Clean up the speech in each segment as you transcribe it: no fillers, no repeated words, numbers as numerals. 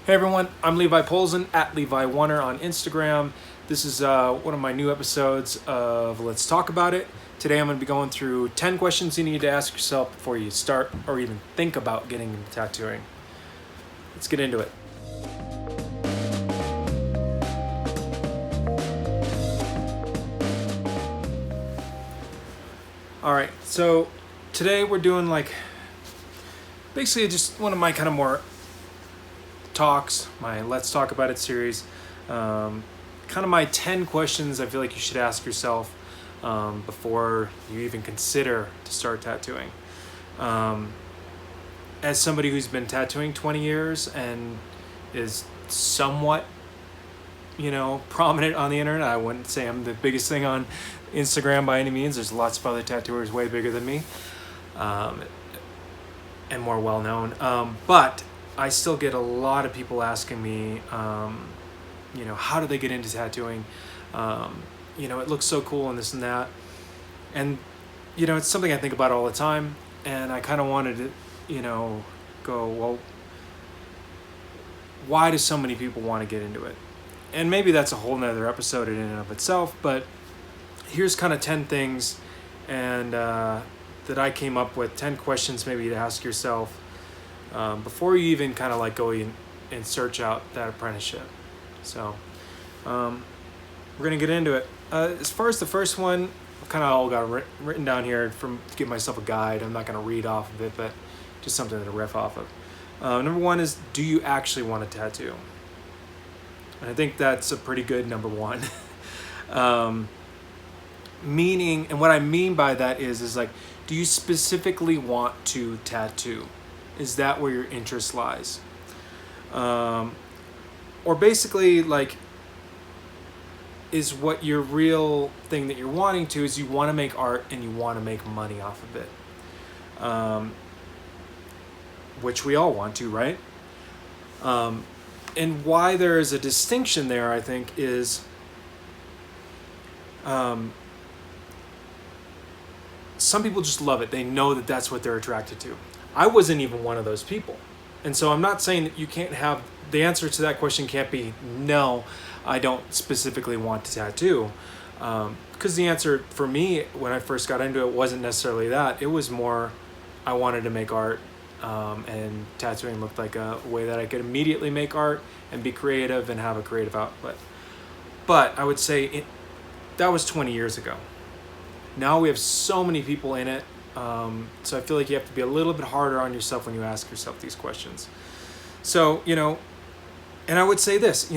Hey everyone, I'm Levi Polzin at Levi Oner on Instagram. This is one of my new episodes of Let's Talk About It. Today I'm going to be going through 10 questions you need to ask yourself before you start or even think about getting into tattooing. Let's get into it. Alright, so today we're doing basically just one of my kind of more talks, my Let's Talk About It series. Kind of my 10 questions I feel like you should ask yourself before you even consider to start tattooing. As somebody who's been tattooing 20 years and is somewhat, prominent on the internet, I wouldn't say I'm the biggest thing on Instagram by any means. There's lots of other tattooers way bigger than me and more well known. But I still get a lot of people asking me, how do they get into tattooing? It looks so cool and this and that. And, it's something I think about all the time. And I kind of wanted to, go, well, why do so many people want to get into it? And maybe that's a whole nother episode in and of itself. But here's kind of 10 things and that I came up with, 10 questions maybe to ask yourself before you even kind of go and search out that apprenticeship. So we're going to get into it. As far as the first one, I've kind of all got written down here to give myself a guide. I'm not going to read off of it, but just something to riff off of. Number one is, do you actually want a tattoo? And I think that's a pretty good number one. Meaning, and what I mean by that is do you specifically want to tattoo? Is that where your interest lies? Or basically, is what your real thing that you're wanting to is you want to make art and you want to make money off of it. Which we all want to, right? And why there is a distinction there, I think, is some people just love it. They know that that's what they're attracted to. I wasn't even one of those people. And so I'm not saying that you can't have, the answer to that question can't be, no, I don't specifically want to tattoo. Because the answer for me when I first got into it wasn't necessarily that. It was more, I wanted to make art, and tattooing looked like a way that I could immediately make art and be creative and have a creative outlet. But I would say that was 20 years ago. Now we have so many people in it. So I feel like you have to be a little bit harder on yourself when you ask yourself these questions. So, and I would say this,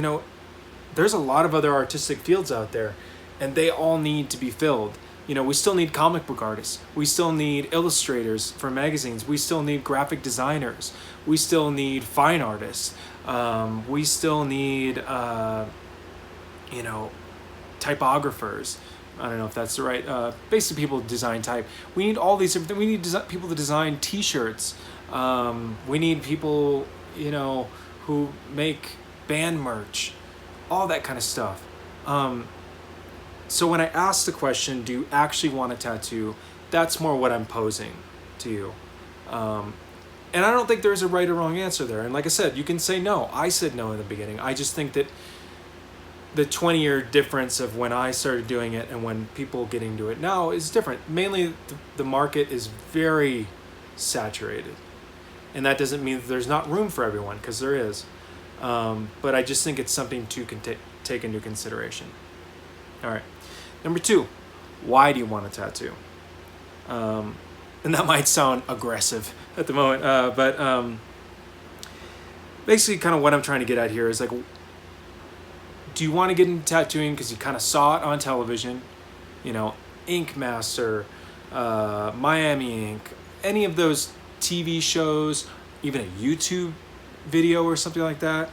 there's a lot of other artistic fields out there and they all need to be filled. We still need comic book artists. We still need illustrators for magazines. We still need graphic designers. We still need fine artists. We still need, typographers. I don't know if that's the right, basically people design type. We need all these different things. We need people to design t-shirts. We need people, who make band merch, all that kind of stuff. So when I ask the question, do you actually want a tattoo? That's more what I'm posing to you. And I don't think there's a right or wrong answer there. And like I said, you can say no. I said no in the beginning. I just think that the 20-year difference of when I started doing it and when people get into it now is different. Mainly, the market is very saturated. And that doesn't mean that there's not room for everyone, because there is. But I just think it's something to take into consideration. All right. Number two, why do you want a tattoo? And that might sound aggressive at the moment, but basically kind of what I'm trying to get at here is do you want to get into tattooing because you kind of saw it on television, Ink Master, Miami Ink, any of those TV shows, even a YouTube video or something like that,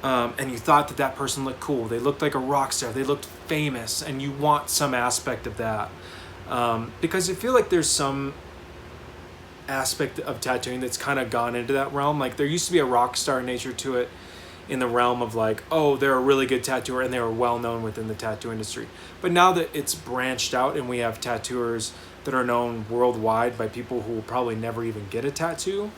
and you thought that person looked cool, they looked like a rock star, they looked famous, and you want some aspect of that, because I feel like there's some aspect of tattooing that's kind of gone into that realm. There used to be a rock star nature to it, in the realm of they're a really good tattooer and they were well known within the tattoo industry. But now that it's branched out and we have tattooers that are known worldwide by people who will probably never even get a tattoo,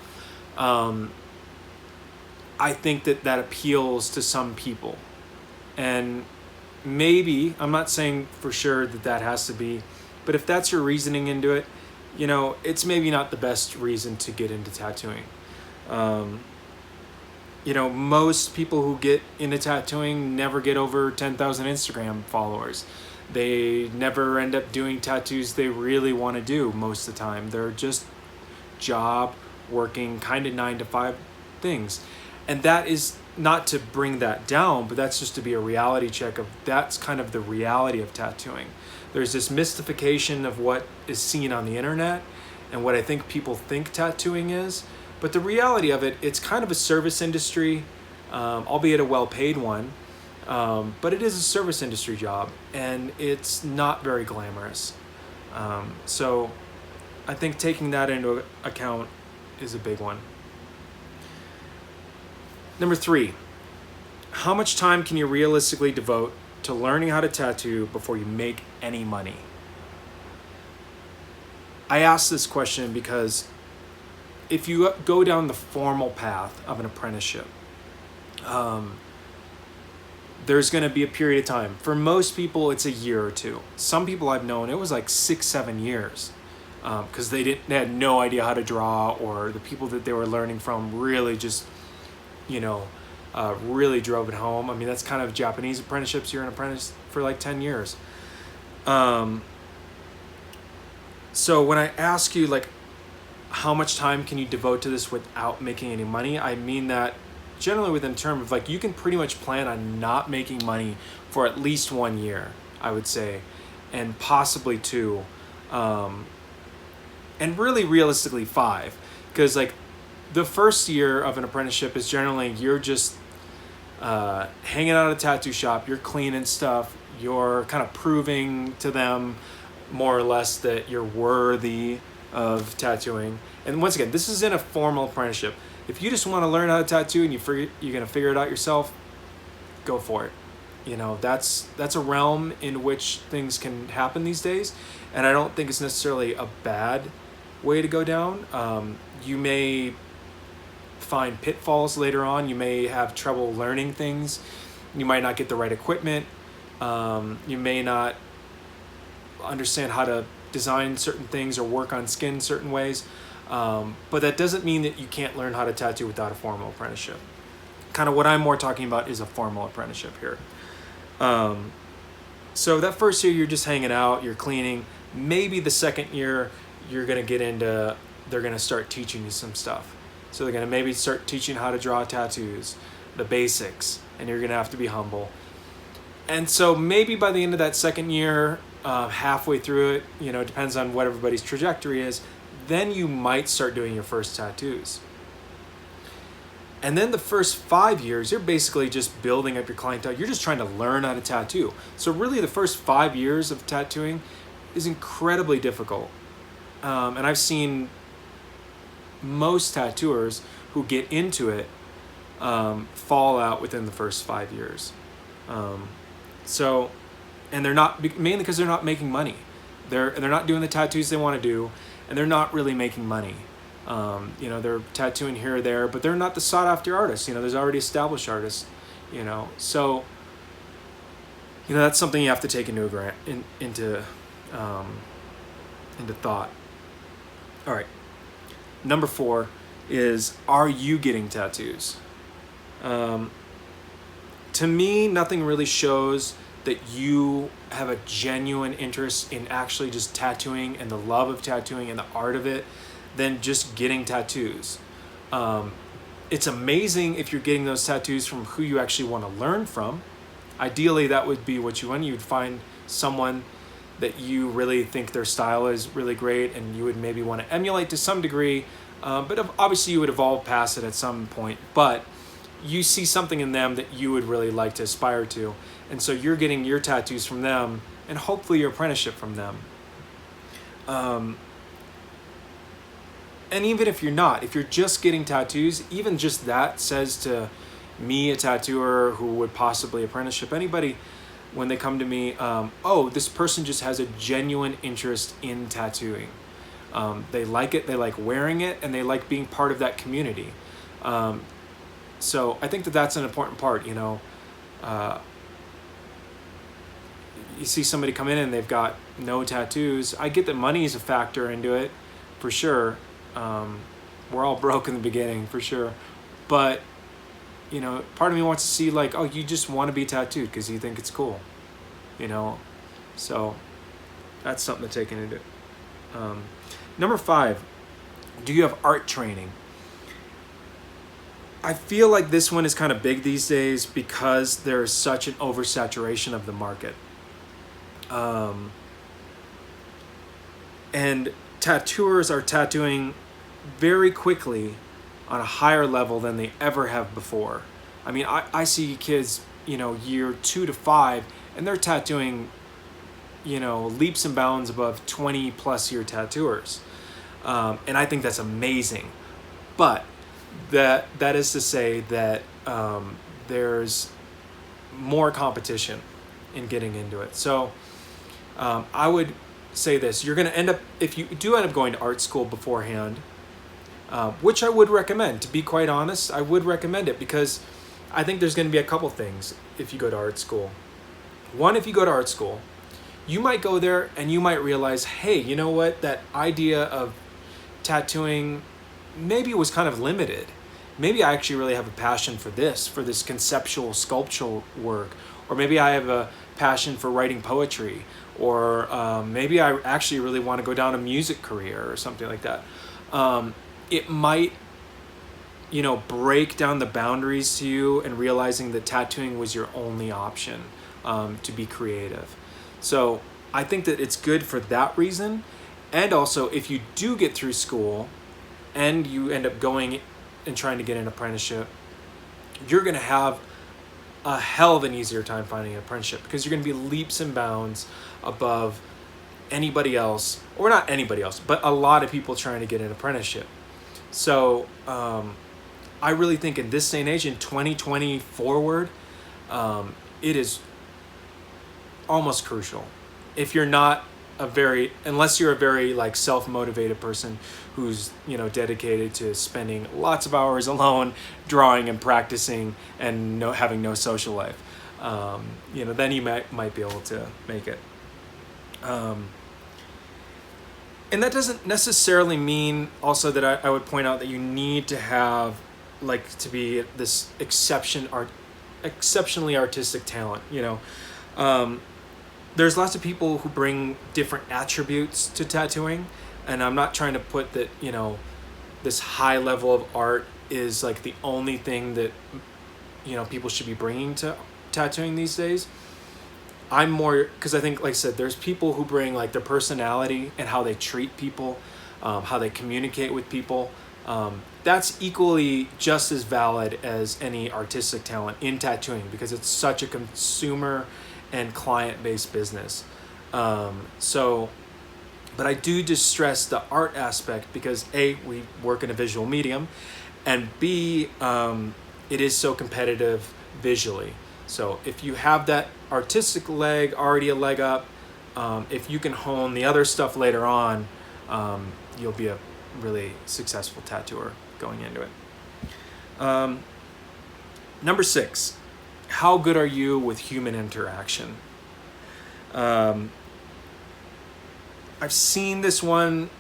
I think that appeals to some people. And maybe, I'm not saying for sure that has to be, but if that's your reasoning into it, it's maybe not the best reason to get into tattooing. Most people who get into tattooing never get over 10,000 Instagram followers. They never end up doing tattoos they really want to do most of the time. They're just job working kind of 9 to 5 things. And that is not to bring that down, but that's just to be a reality check of that's kind of the reality of tattooing. There's this mystification of what is seen on the internet and what I think people think tattooing is. But the reality of it, it's kind of a service industry, albeit a well-paid one. But it is a service industry job, and it's not very glamorous. So I think taking that into account is a big one. Number 3, how much time can you realistically devote to learning how to tattoo before you make any money? I ask this question because if you go down the formal path of an apprenticeship, there's going to be a period of time. For most people, it's a year or two. Some people I've known, it was like 6-7 years because they had no idea how to draw, or the people that they were learning from really just, really drove it home. I mean, that's kind of Japanese apprenticeships. You're an apprentice for like 10 years. So when I ask you, like, how much time can you devote to this without making any money, I mean that generally within terms of, like, you can pretty much plan on not making money for at least 1 year, I would say, and possibly 2, and really realistically 5, because like the first year of an apprenticeship is generally you're just hanging out at a tattoo shop, you're cleaning stuff, you're kind of proving to them more or less that you're worthy of tattooing. And once again, this is in a formal apprenticeship. If you just want to learn how to tattoo and you're going to figure it out yourself, go for it. That's a realm in which things can happen these days, and I don't think it's necessarily a bad way to go down. You may find pitfalls later on. You may have trouble learning things. You might not get the right equipment. You may not understand how to design certain things or work on skin certain ways. But that doesn't mean that you can't learn how to tattoo without a formal apprenticeship. Kind of what I'm more talking about is a formal apprenticeship here. So that first year, you're just hanging out, you're cleaning. Maybe the second year, you're going to get into, they're going to start teaching you some stuff. So they're going to maybe start teaching how to draw tattoos, the basics, and you're going to have to be humble. And so maybe by the end of that second year, halfway through it, it depends on what everybody's trajectory is, then you might start doing your first tattoos. And then the first 5 years, you're basically just building up your clientele. You're just trying to learn how to tattoo. So really the first 5 years of tattooing is incredibly difficult. And I've seen most tattooers who get into it fall out within the first 5 years. And they're not, mainly because they're not making money. They're not doing the tattoos they want to do, and they're not really making money. They're tattooing here or there, but they're not the sought after artists. There's already established artists, so that's something you have to take into thought. All right. Number 4 is, are you getting tattoos? To me, nothing really shows that you have a genuine interest in actually just tattooing and the love of tattooing and the art of it than just getting tattoos. It's amazing if you're getting those tattoos from who you actually want to learn from. Ideally, that would be what you want. You'd find someone that you really think their style is really great and you would maybe want to emulate to some degree, but obviously you would evolve past it at some point. But you see something in them that you would really like to aspire to. And so you're getting your tattoos from them and hopefully your apprenticeship from them. And even if you're not, if you're just getting tattoos, even just that says to me, a tattooer who would possibly apprenticeship anybody, when they come to me, this person just has a genuine interest in tattooing. They like it, they like wearing it, and they like being part of that community. So I think that that's an important part. Uh, you see somebody come in and they've got no tattoos. I get that money is a factor into it, for sure. We're all broke in the beginning, for sure. But, part of me wants to see, like, oh, you just want to be tattooed because you think it's cool, So that's something to take into. Number 5, do you have art training? I feel like this one is kind of big these days because there is such an oversaturation of the market. And tattooers are tattooing very quickly on a higher level than they ever have before. I mean, I see kids, year 2 to 5, and they're tattooing, leaps and bounds above 20 plus year tattooers. And I think that's amazing. But that is to say that there's more competition in getting into it. So I would say this: you're going to end up, if you do end up going to art school beforehand, which I would recommend. To be quite honest, I would recommend it because I think there's going to be a couple things if you go to art school. One, if you go to art school, you might go there and you might realize, hey, you know what? That idea of tattooing maybe was kind of limited. Maybe I actually really have a passion for this conceptual sculptural work, or maybe I have a passion for writing poetry, or maybe I actually really want to go down a music career or something like that. It might, break down the boundaries to you and realizing that tattooing was your only option to be creative. So I think that it's good for that reason. And also, if you do get through school and you end up going and trying to get an apprenticeship, you're going to have a hell of an easier time finding an apprenticeship because you're going to be leaps and bounds above anybody else, or not anybody else, but a lot of people trying to get an apprenticeship. So I really think in this day and age, in 2020 forward, it is almost crucial. If you're not unless you're a very like self-motivated person who's dedicated to spending lots of hours alone drawing and practicing and having no social life, then you might be able to make it. And that doesn't necessarily mean also that I would point out that you need to have to be this exceptionally artistic talent. There's lots of people who bring different attributes to tattooing, and I'm not trying to put that, this high level of art is like the only thing that, people should be bringing to tattooing these days. I'm more, because I think, like I said, there's people who bring like their personality and how they treat people, how they communicate with people. That's equally just as valid as any artistic talent in tattooing because it's such a consumer and client-based business. But I do just stress the art aspect because A, we work in a visual medium, and B, it is so competitive visually. So if you have that artistic leg, already a leg up, if you can hone the other stuff later on, you'll be a really successful tattooer going into it. Number 6. How good are you with human interaction? I've seen this one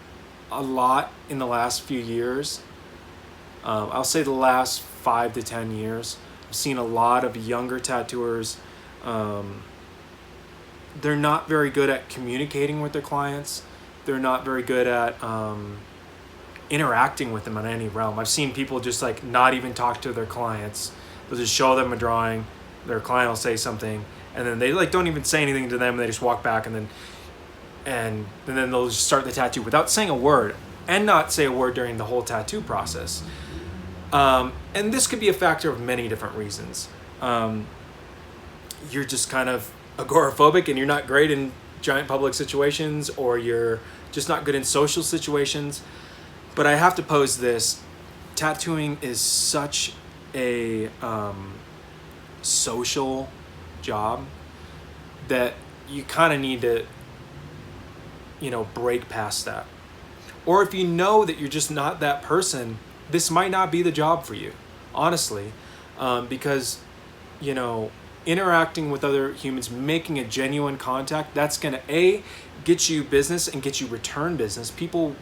a lot in the last few years. I'll say the last 5 to 10 years. I've seen a lot of younger tattooers. They're not very good at communicating with their clients. They're not very good at interacting with them on any realm. I've seen people just not even talk to their clients. They'll just show them a drawing. Their client will say something, and then they don't even say anything to them. They just walk back, and then they'll just start the tattoo without saying a word, and not say a word during the whole tattoo process. And this could be a factor of many different reasons. You're just kind of agoraphobic, and you're not great in giant public situations, or you're just not good in social situations. But I have to pose this: tattooing is such a social job that you kind of need to break past that. Or if you know that you're just not that person, this might not be the job for you, honestly. because, you know, interacting with other humans, making a genuine contact, that's going to get you business and get you return business. People,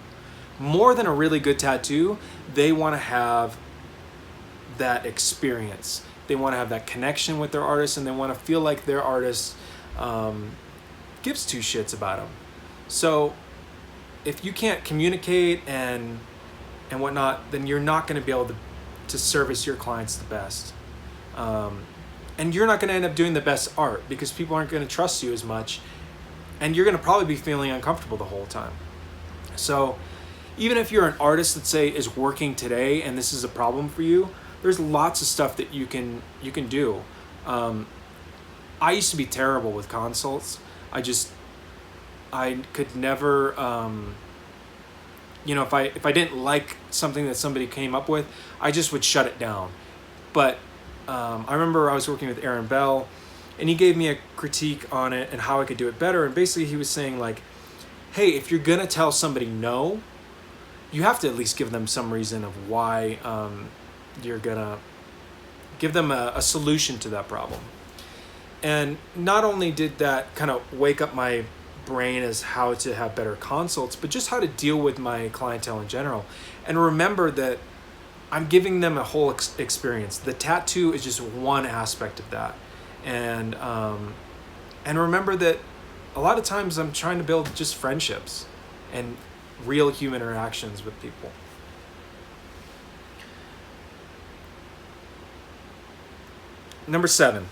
more than a really good tattoo, they want to have that experience. They want to have that connection with their artist, and they want to feel like their artist gives two shits about them. So if you can't communicate and whatnot, then you're not going to be able to service your clients the best. And you're not going to end up doing the best art because people aren't going to trust you as much, and you're going to probably be feeling uncomfortable the whole time. So even if you're an artist that, say, is working today and this is a problem for you, there's lots of stuff that you can do. I used to be terrible with consults. I could never, if I didn't like something that somebody came up with, I just would shut it down. But I remember I was working with Aaron Bell, and he gave me a critique on it and how I could do it better. And basically he was saying, like, hey, if you're gonna tell somebody no, you have to at least give them some reason of why you're gonna give them a solution to that problem. And not only did that kind of wake up my brain as how to have better consults, but just how to deal with my clientele in general. And remember that I'm giving them a whole experience. The tattoo is just one aspect of that. And remember that a lot of times I'm trying to build just friendships and real human interactions with people. Number 7.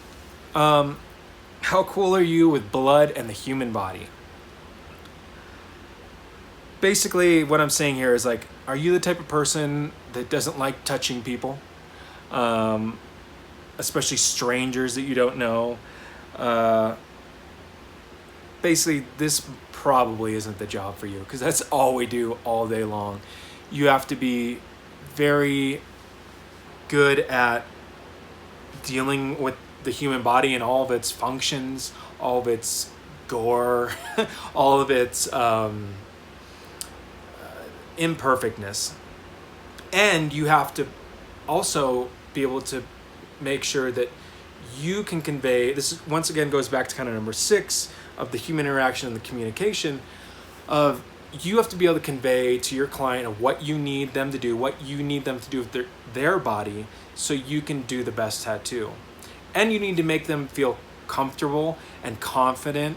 How cool are you with blood and the human body? Basically, what I'm saying here is, like, are you the type of person that doesn't like touching people? Especially strangers that you don't know. Basically, this probably isn't the job for you, because that's all we do all day long. You have to be very good at dealing with the human body and all of its functions, all of its gore, all of its imperfectness. And you have to also be able to make sure that you can convey, this is, once again, goes back to kind of number 6 of the human interaction and the communication of, you have to be able to convey to your client of what you need them to do, what you need them to do with their body, so you can do the best tattoo. And you need to make them feel comfortable and confident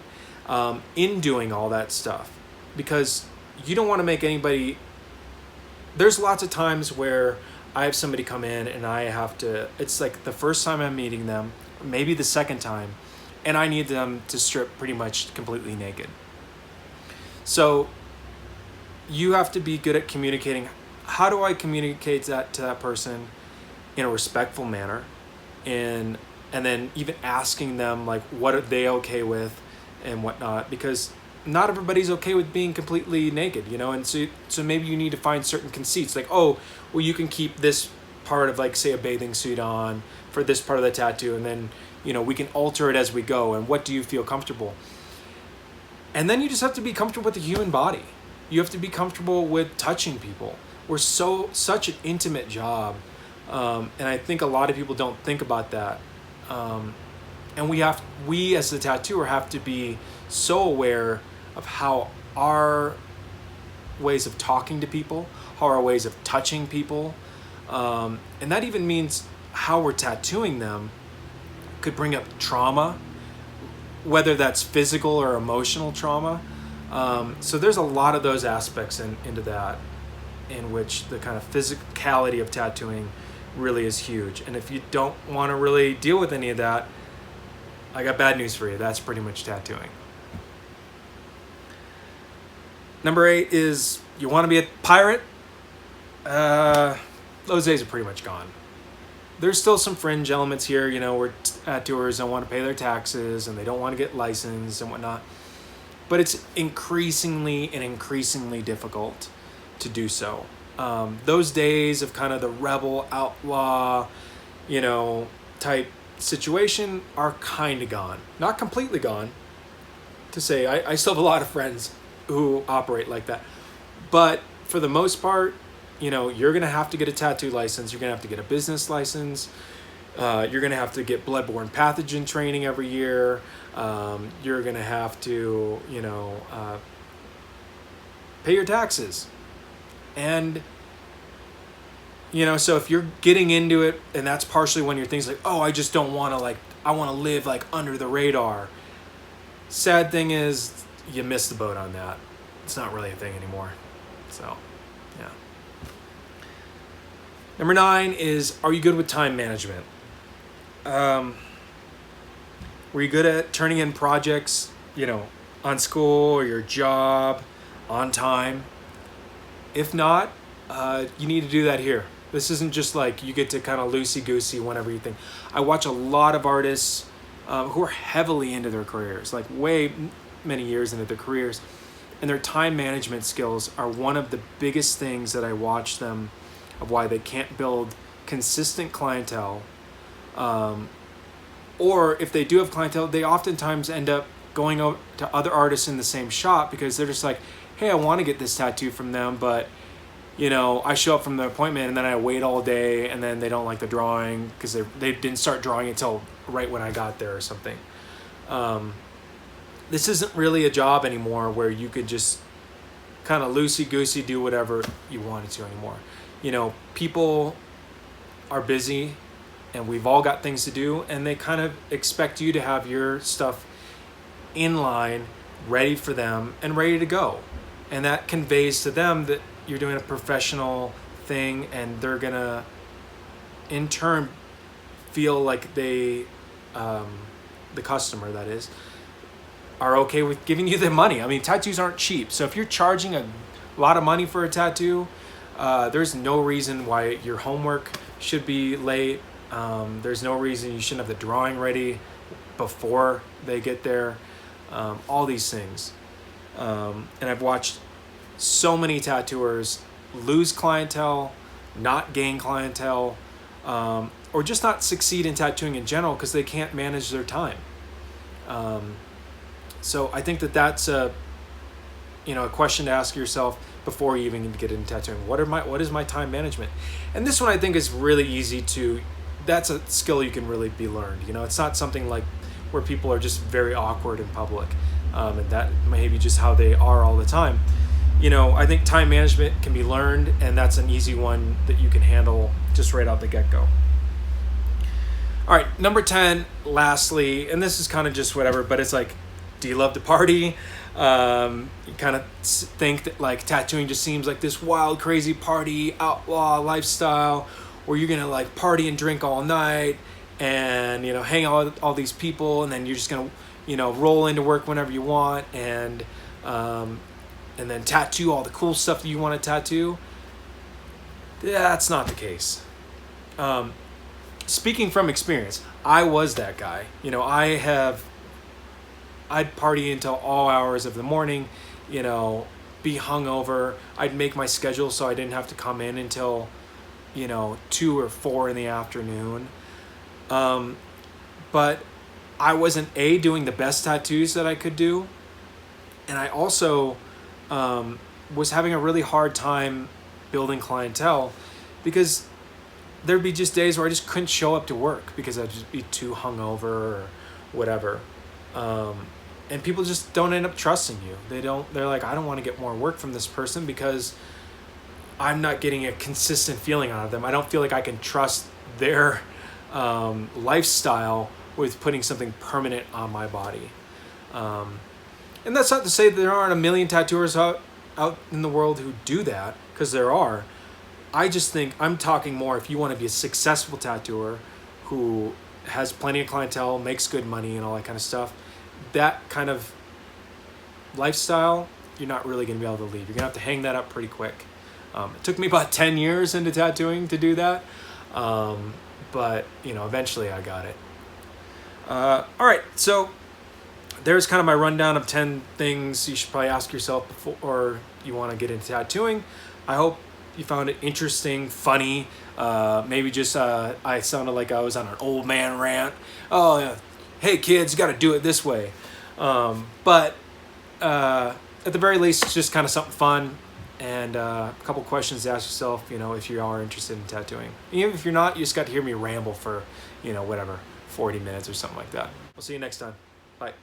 in doing all that stuff, because you don't want to make anybody, there's lots of times where I have somebody come in and I have to, it's like the first time I'm meeting them, maybe the second time, and I need them to strip pretty much completely naked. So you have to be good at communicating. How do I communicate that to that person in a respectful manner? And then even asking them, like, what are they okay with and whatnot, because not everybody's okay with being completely naked, and so maybe you need to find certain conceits, like, oh, well, you can keep this part of, like, say, a bathing suit on for this part of the tattoo, and then, we can alter it as we go, and what do you feel comfortable? And then you just have to be comfortable with the human body. You have to be comfortable with touching people. We're such an intimate job, and I think a lot of people don't think about that. And we as the tattooer have to be so aware of how our ways of talking to people, how our ways of touching people, and that even means how we're tattooing them could bring up trauma, whether that's physical or emotional trauma. So there's a lot of those aspects into that, in which the kind of physicality of tattooing really is huge. And if you don't want to really deal with any of that, I got bad news for you. That's pretty much tattooing. Number 8 is, you want to be a pirate? Those days are pretty much gone. There's still some fringe elements here, where tattooers don't want to pay their taxes and they don't want to get licensed and whatnot. But it's increasingly difficult to do so. Those days of kind of the rebel outlaw, type situation are kind of gone. Not completely gone, to say. I still have a lot of friends who operate like that. But for the most part, you're going to have to get a tattoo license. You're going to have to get a business license. You're going to have to get bloodborne pathogen training every year. You're going to have to, pay your taxes. And, so if you're getting into it, and that's partially when your things like, oh, I just don't want to, I want to live, under the radar. Sad thing is, you missed the boat on that. It's not really a thing anymore. So, yeah. Number 9 is, are you good with time management? Were you good at turning in projects, on school or your job on time? If not, you need to do that here. This isn't just like you get to kind of loosey-goosey whenever you think. I watch a lot of artists who are heavily into their careers, way many years into their careers, and their time management skills are one of the biggest things that I watch them of why they can't build consistent clientele. Or if they do have clientele, they oftentimes end up going out to other artists in the same shop because they're just like, hey, I want to get this tattoo from them, but I show up from the appointment and then I wait all day and then they don't like the drawing because they didn't start drawing until right when I got there or something. This isn't really a job anymore where you could just kind of loosey-goosey do whatever you wanted to anymore. People are busy and we've all got things to do, and they kind of expect you to have your stuff in line, ready for them and ready to go. And that conveys to them that you're doing a professional thing, and they're gonna in turn feel like they, the customer that is, are okay with giving you the money. I mean, tattoos aren't cheap. So if you're charging a lot of money for a tattoo, there's no reason why your homework should be late. There's no reason you shouldn't have the drawing ready before they get there. All these things. And I've watched so many tattooers lose clientele, not gain clientele, or just not succeed in tattooing in general because they can't manage their time. So I think that's a question to ask yourself before you even get into tattooing. What is my time management? And this one I think is really easy that's a skill you can really be learned. It's not something like where people are just very awkward in public. And that may be just how they are all the time. I think time management can be learned, and that's an easy one that you can handle just right out the get-go. All right, number 10, lastly, and this is kind of just whatever, but it's like, do you love to party? You kind of think that tattooing just seems like this wild, crazy party, outlaw lifestyle, where you're gonna party and drink all night and hang out with all these people, and then you're just gonna roll into work whenever you want, and then tattoo all the cool stuff that you want to tattoo. That's not the case. Speaking from experience, I was that guy. I'd party until all hours of the morning, be hungover. I'd make my schedule so I didn't have to come in until 2 or 4 in the afternoon. But I wasn't doing the best tattoos that I could do. And I also was having a really hard time building clientele because there'd be just days where I just couldn't show up to work because I'd just be too hungover or whatever. And people just don't end up trusting you. They're like, I don't want to get more work from this person because I'm not getting a consistent feeling out of them. I don't feel like I can trust their lifestyle with putting something permanent on my body. And that's not to say that there aren't a million tattooers out in the world who do that, because there are. I just think I'm talking more if you want to be a successful tattooer who has plenty of clientele, makes good money and all that kind of stuff. That kind of lifestyle, you're not really going to be able to leave. You're going to have to hang that up pretty quick. It took me about 10 years into tattooing to do that. But, eventually I got it. All right, so there's kind of my rundown of 10 things you should probably ask yourself before you want to get into tattooing. I hope you found it interesting, funny. Maybe just I sounded like I was on an old man rant. Oh, yeah. Hey, kids, you got to do it this way. But at the very least, it's just kind of something fun. and a couple questions to ask yourself, you know, if you are interested in tattooing. Even if you're not, you just got to hear me ramble for, you know, whatever, 40 minutes or something like that. We'll see you next time. Bye.